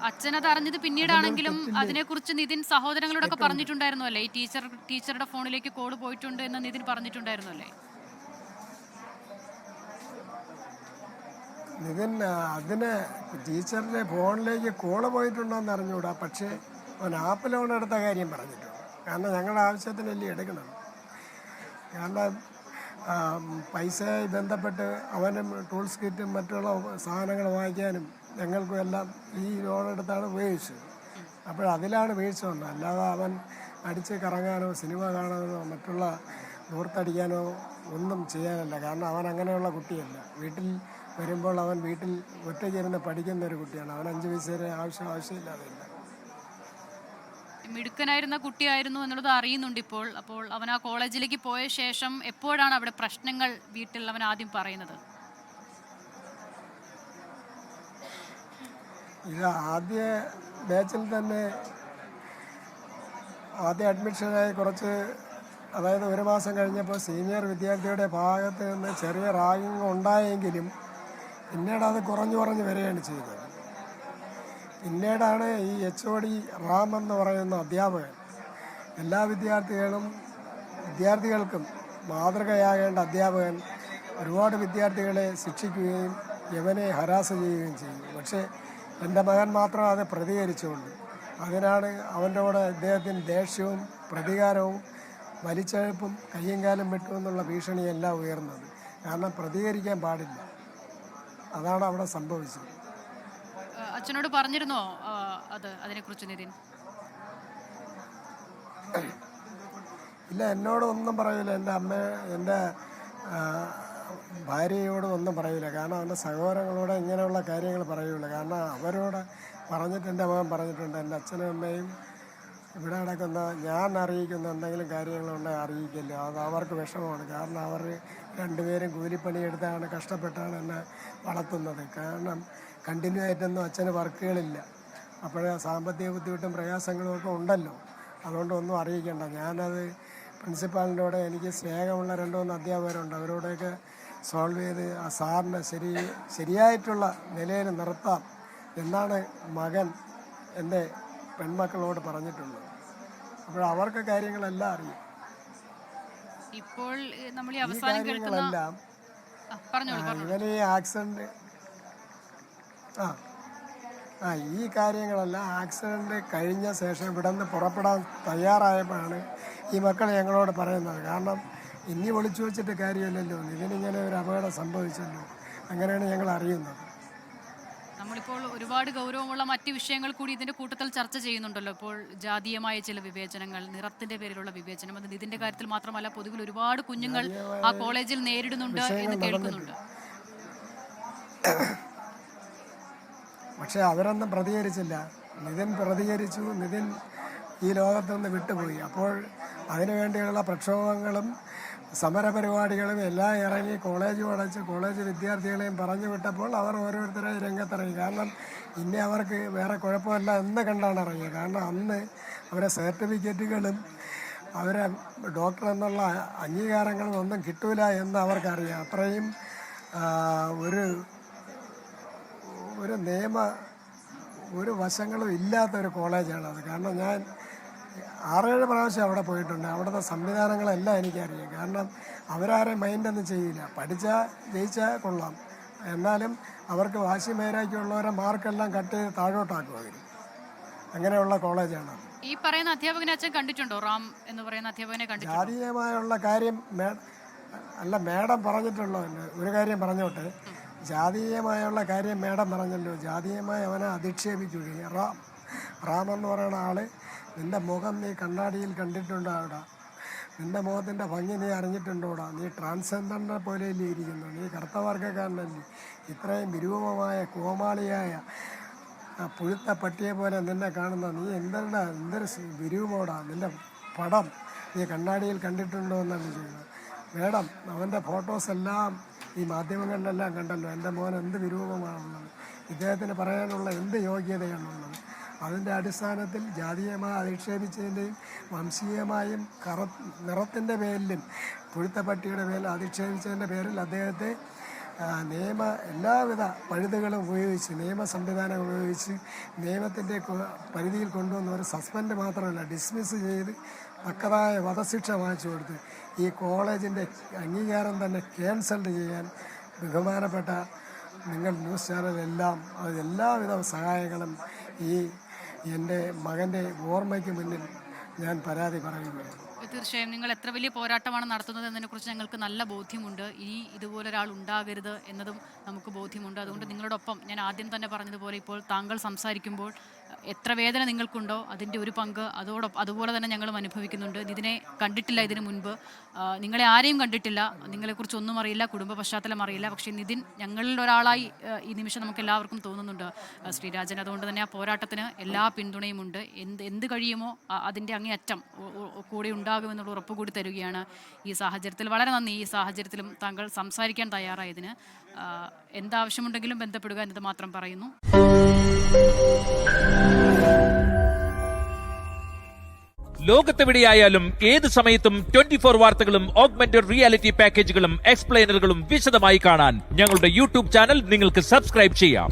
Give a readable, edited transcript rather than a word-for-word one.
അച്ഛനത് അറിഞ്ഞത് പിന്നീടാണെങ്കിലും അതിനെക്കുറിച്ച് നിതിൻ സഹോദരങ്ങളോടൊക്കെ പറഞ്ഞിട്ടുണ്ടായിരുന്നു അല്ലേ? ഈ ടീച്ചറുടെ ഫോണിലേക്ക് കോള് പോയിട്ടുണ്ട് എന്ന് നിതിൻ പറഞ്ഞിട്ടുണ്ടായിരുന്നു അല്ലേ? നിതിൻ അതിന് ടീച്ചറിൻ്റെ ഫോണിലേക്ക് കോള് പോയിട്ടുണ്ടോയെന്ന് അറിഞ്ഞുകൂടാ. പക്ഷേ അവൻ ആപ്പ് ലോൺ എടുത്ത കാര്യം പറഞ്ഞിട്ടുണ്ട്. കാരണം ഞങ്ങളുടെ ആവശ്യത്തിനല്ലേ എടുക്കണം. കാരണം പൈസയായി ബന്ധപ്പെട്ട് അവനും ടൂൾസ് കിറ്റും മറ്റുള്ള സാധനങ്ങൾ വാങ്ങിക്കാനും ഞങ്ങൾക്കും എല്ലാം ഈ ലോൺ എടുത്താണ് ഉപയോഗിച്ചത്. അതിലാണ് വീഴ്ച വന്നത്. അല്ലാതെ അവൻ അടിച്ച് കറങ്ങാനോ സിനിമ കാണാനോ മറ്റുള്ള ദൂർത്തടിക്കാനോ ഒന്നും ചെയ്യാനല്ല. കാരണം അവൻ അങ്ങനെയുള്ള കുട്ടിയല്ല. വീട്ടിൽ വരുമ്പോൾ അവൻ വീട്ടിൽ ഒറ്റയ്ക്കിരുന്ന് പഠിക്കുന്ന ഒരു കുട്ടിയാണ്. അവൻ 5 പൈസ വരെ ആവശ്യമില്ലാതില്ല. മിടുക്കനായിരുന്ന കുട്ടിയായിരുന്നു എന്നുള്ളത് അറിയുന്നുണ്ട് ഇപ്പോൾ. അപ്പോൾ അവൻ ആ കോളേജിലേക്ക് പോയ ശേഷം എപ്പോഴാണ് അവിടെ പ്രശ്നങ്ങൾ വീട്ടിൽ അവൻ ആദ്യം പറയുന്നത്? ഇത് ആദ്യ ബാച്ചിൽ തന്നെ ആദ്യ അഡ്മിഷനായി കുറച്ച്, അതായത് 1 മാസം കഴിഞ്ഞപ്പോൾ സീനിയർ വിദ്യാർത്ഥിയുടെ ഭാഗത്ത് നിന്ന് ചെറിയ റാഗിങ് ഉണ്ടായെങ്കിലും പിന്നീട് അത് കുറഞ്ഞു വരികയാണ് ചെയ്തത്. പിന്നീടാണ് ഈ HOD റാം എന്ന് പറയുന്ന അധ്യാപകൻ എല്ലാ വിദ്യാർത്ഥികൾക്കും മാതൃകയാകേണ്ട അധ്യാപകൻ ഒരുപാട് വിദ്യാർത്ഥികളെ ശിക്ഷിക്കുകയും യവനെ ഹരാസ് ചെയ്യുകയും ചെയ്യും. പക്ഷേ എൻ്റെ മകൻ മാത്രം അത് പ്രതികരിച്ചുകൊണ്ട് അതിനാണ് അവൻ്റെ കൂടെ അദ്ദേഹത്തിന് ദേഷ്യവും പ്രതികാരവും വലിച്ചെഴുപ്പും കയ്യും കാലും വെട്ടുമെന്നുള്ള ഭീഷണിയെല്ലാം ഉയർന്നത്. കാരണം പ്രതികരിക്കാൻ പാടില്ല. അതാണ് അവിടെ സംഭവിച്ചത്. അച്ഛനോട് പറഞ്ഞിരുന്നോ അതിനെക്കുറിച്ച് നിതിൻ? ഇല്ല, എന്നോടൊന്നും പറയില്ല. എൻ്റെ ഭാര്യയോടും ഒന്നും പറയില്ല. കാരണം അവൻ്റെ സഹോദരങ്ങളോട് ഇങ്ങനെയുള്ള കാര്യങ്ങൾ പറയുകയില്ല. കാരണം അവരോട് പറഞ്ഞിട്ട് എൻ്റെ മകൻ പറഞ്ഞിട്ടുണ്ട്, എൻ്റെ അച്ഛനും അമ്മയും ഇവിടെ നടക്കുന്ന ഞാൻ അറിയിക്കുന്ന എന്തെങ്കിലും കാര്യങ്ങളുണ്ടെങ്കിൽ അറിയിക്കില്ല. അത് അവർക്ക് വിഷമമാണ്. കാരണം അവർ രണ്ടുപേരും കൂലിപ്പണിയെടുത്താണ് കഷ്ടപ്പെട്ടാണ് എന്നെ വളർത്തുന്നത്. കാരണം കണ്ടിന്യൂ ആയിട്ടൊന്നും അച്ഛന് വർക്കുകളില്ല. അപ്പോഴേ സാമ്പത്തിക ബുദ്ധിമുട്ടും പ്രയാസങ്ങളും ഒക്കെ ഉണ്ടല്ലോ. അതുകൊണ്ടൊന്നും അറിയിക്കേണ്ട. ഞാനത് പ്രിൻസിപ്പാളിൻ്റെ കൂടെ എനിക്ക് സ്നേഹമുള്ള 2-3 അധ്യാപകരുണ്ട്. അവരോടൊക്കെ സോൾവ് ചെയ്ത് ആ സാറിനെ ശരിയായിട്ടുള്ള നിലയിൽ നിർത്താം എന്നാണ് മകൻ എൻ്റെ പെൺമക്കളോട് പറഞ്ഞിട്ടുള്ളത്. അവർക്ക് കാര്യങ്ങളെല്ലാം അറിയും. ഇപ്പോൾ നമ്മൾ ഈ അവസാനം കേൾക്കുന്ന ഇവന് ഈ ആക്സിഡൻറ്റ് ഈ കാര്യങ്ങളെല്ലാം ആക്സിഡൻറ്റ് കഴിഞ്ഞ ശേഷം ഇവിടെ നിന്ന് പുറപ്പെടാൻ തയ്യാറായപ്പോഴാണ് ഈ മക്കൾ ഞങ്ങളോട് പറയുന്നത്. കാരണം ഇനി ഒളിച്ചു വെച്ചിട്ട് കാര്യമില്ലല്ലോ, ഇതിനിങ്ങനെ ഒരു അപകടം സംഭവിച്ചല്ലോ. അങ്ങനെയാണ് ഞങ്ങൾ അറിയുന്നത്. നമ്മളിപ്പോൾ ഒരുപാട് ഗൗരവമുള്ള മറ്റ് വിഷയങ്ങൾ കൂടി ഇതിന്റെ കൂട്ടത്തിൽ ചർച്ച ചെയ്യുന്നുണ്ടല്ലോ. ഇപ്പോൾ ജാതീയമായ ചില വിവേചനങ്ങൾ, നിറത്തിന്റെ പേരിലുള്ള വിവേചനം, അത് ഇതിന്റെ കാര്യത്തിൽ മാത്രമല്ല പൊതുവിൽ ഒരുപാട് കുഞ്ഞുങ്ങൾ ആ കോളേജിൽ നേരിടുന്നുണ്ട് എന്ന് കേൾക്കുന്നുണ്ട്. പക്ഷെ അവരൊന്നും പ്രതികരിച്ചില്ല. നിതിൻ പ്രതികരിച്ചു. നിതിൻ ഈ ലോകത്തുനിന്ന് വിട്ടുപോയി. അപ്പോൾ അതിനുവേണ്ടിയുള്ള പ്രക്ഷോഭങ്ങളും സമരപരിപാടികളും എല്ലാം ഇറങ്ങി കോളേജ് അടച്ച് കോളേജ് വിദ്യാർത്ഥികളെയും പറഞ്ഞു വിട്ടപ്പോൾ അവർ ഓരോരുത്തരായി രംഗത്തിറങ്ങി. കാരണം ഇനി അവർക്ക് വേറെ കുഴപ്പമില്ല എന്ന് കണ്ടാണ് ഇറങ്ങിയത്. കാരണം അന്ന് അവരെ സർട്ടിഫിക്കറ്റുകളും അവരെ ഡോക്ടർ എന്നുള്ള അംഗീകാരങ്ങളും ഒന്നും കിട്ടൂല എന്ന് അവർക്കറിയാം. അത്രയും ഒരു വശങ്ങളും ഇല്ലാത്തൊരു കോളേജാണത്. കാരണം ഞാൻ 6-7 പ്രാവശ്യം അവിടെ പോയിട്ടുണ്ട്. അവിടുത്തെ സംവിധാനങ്ങളെല്ലാം എനിക്കറിയാം. കാരണം അവരാരെയും മൈൻഡൊന്നും ചെയ്യില്ല. ജയിച്ചാൽ കൊള്ളാം, എന്നാലും അവർക്ക് വാശി മേരാക്കിയുള്ളവരെ മാർക്കെല്ലാം കട്ട് ചെയ്ത് താഴോട്ടാക്കും അവർ. അങ്ങനെയുള്ള കോളേജാണ്. ഈ പറയുന്ന അധ്യാപകനെ അച്ഛൻ കണ്ടിട്ടുണ്ടോ? റാം എന്ന് പറയുന്ന അധ്യാപകനെ കണ്ടിട്ടുണ്ടോ? ജാതീയമായുള്ള കാര്യം മേഡം പറഞ്ഞിട്ടുള്ളൂ. ഒരു കാര്യം പറഞ്ഞോട്ടെ, ജാതീയമായുള്ള കാര്യം മേഡം പറഞ്ഞല്ലോ. ജാതീയമായി അവനെ അധിക്ഷേപിക്കുകയും റാം എന്ന് പറയുന്ന ആള്, നിൻ്റെ മുഖം നീ കണ്ണാടിയിൽ കണ്ടിട്ടുണ്ടോ? അവിടെ നിൻ്റെ മുഖത്തിൻ്റെ ഭംഗി നീ അറിഞ്ഞിട്ടുണ്ടോടാ? നീ ട്രാൻസ്ജെൻഡറിനെ പോലെയല്ലേ ഇരിക്കുന്നു, നീ കറുത്തവർഗ്ഗക്കാരനല്ലേ, ഇത്രയും വിരൂപമായ കോമാളിയായ പുഴുത്ത പട്ടിയെ പോലെ നിന്നെ കാണുന്ന നീ എന്തൊരു വിരൂപോടാ, നിൻ്റെ പടം നീ കണ്ണാടിയിൽ കണ്ടിട്ടുണ്ടോ എന്നാണ് ചെയ്യുന്നത്. മേഡം, അവൻ്റെ ഫോട്ടോസെല്ലാം ഈ മാധ്യമങ്ങളിലെല്ലാം കണ്ടല്ലോ. എൻ്റെ മോൻ എന്ത് വിരൂപമാണുള്ളത്, ഇദ്ദേഹത്തിന് പറയാനുള്ള എന്ത് യോഗ്യതയാണുള്ളത്. അതിൻ്റെ അടിസ്ഥാനത്തിൽ ജാതീയമായി അധിക്ഷേപിച്ചതിൻ്റെയും വംശീയമായും നിറത്തിൻ്റെ പേരിലും പുഴുത്ത പട്ടിയുടെ പേരിൽ അധിക്ഷേപിച്ചതിൻ്റെ പേരിൽ അദ്ദേഹത്തെ എല്ലാവിധ പഴുതുകളും ഉപയോഗിച്ച് നിയമ സംവിധാനം ഉപയോഗിച്ച് നിയമത്തിൻ്റെ പരിധിയിൽ കൊണ്ടുവന്ന ഒരു സസ്പെൻഡ് മാത്രമല്ല ഡിസ്മിസ് ചെയ്ത് തക്കതായ വധശിക്ഷ വാങ്ങിച്ചു കൊടുത്ത് ഈ കോളേജിൻ്റെ അംഗീകാരം തന്നെ ക്യാൻസൽ ചെയ്യാൻ ബഹുമാനപ്പെട്ട നിങ്ങൾ ന്യൂസ് ചാനലെല്ലാം എല്ലാവിധ സഹായങ്ങളും ഈ എൻ്റെ മകൻ്റെ ഓർമ്മയ്ക്ക് മുന്നിൽ ഞാൻ പരാതി പറയുകയാണ്. തീർച്ചയായും നിങ്ങൾ എത്ര വലിയ പോരാട്ടമാണ് നടത്തുന്നത് എന്നതിനെക്കുറിച്ച് ഞങ്ങൾക്ക് നല്ല ബോധ്യമുണ്ട്. ഇനി ഇതുപോലൊരാൾ ഉണ്ടാകരുത് എന്നതും നമുക്ക് ബോധ്യമുണ്ട്. അതുകൊണ്ട് നിങ്ങളോടൊപ്പം ഞാൻ ആദ്യം തന്നെ പറഞ്ഞതുപോലെ ഇപ്പോൾ താങ്കൾ സംസാരിക്കുമ്പോൾ എത്ര വേദന നിങ്ങൾക്കുണ്ടോ അതിൻ്റെ ഒരു പങ്ക് അതുപോലെ തന്നെ ഞങ്ങളും അനുഭവിക്കുന്നുണ്ട്. ഇതിനെ കണ്ടിട്ടില്ല ഇതിനു മുൻപ്, നിങ്ങളെ ആരെയും കണ്ടിട്ടില്ല, നിങ്ങളെക്കുറിച്ചൊന്നും അറിയില്ല, കുടുംബ പശ്ചാത്തലം അറിയില്ല. പക്ഷേ നിതിൻ ഞങ്ങളിൽ ഒരാളായി ഈ നിമിഷം നമുക്ക് എല്ലാവർക്കും തോന്നുന്നുണ്ട് ശ്രീരാജൻ. അതുകൊണ്ട് തന്നെ ആ പോരാട്ടത്തിന് എല്ലാ പിന്തുണയുമുണ്ട്. എന്ത് കഴിയുമോ അതിൻ്റെ അങ്ങേയറ്റം കൂടെ ഉണ്ടാകുമെന്നുള്ള ഉറപ്പ് കൂടി തരികയാണ് ഈ സാഹചര്യത്തിൽ. വളരെ നന്ദി. ഈ സാഹചര്യത്തിലും താങ്കൾ സംസാരിക്കാൻ തയ്യാറായതിന്. എന്താവശ്യമുണ്ടെങ്കിലും ബന്ധപ്പെടുക എന്നത് മാത്രം പറയുന്നു. ലോകത്തെവിടെയായാലും ഏത് സമയത്തും 24 വാർത്തകളും ഓഗ്മെന്റഡ് റിയാലിറ്റി പാക്കേജുകളും എക്സ്പ്ലെയിനറുകളും വിശദമായി കാണാൻ ഞങ്ങളുടെ യൂട്യൂബ് ചാനൽ നിങ്ങൾക്ക് സബ്സ്ക്രൈബ് ചെയ്യാം.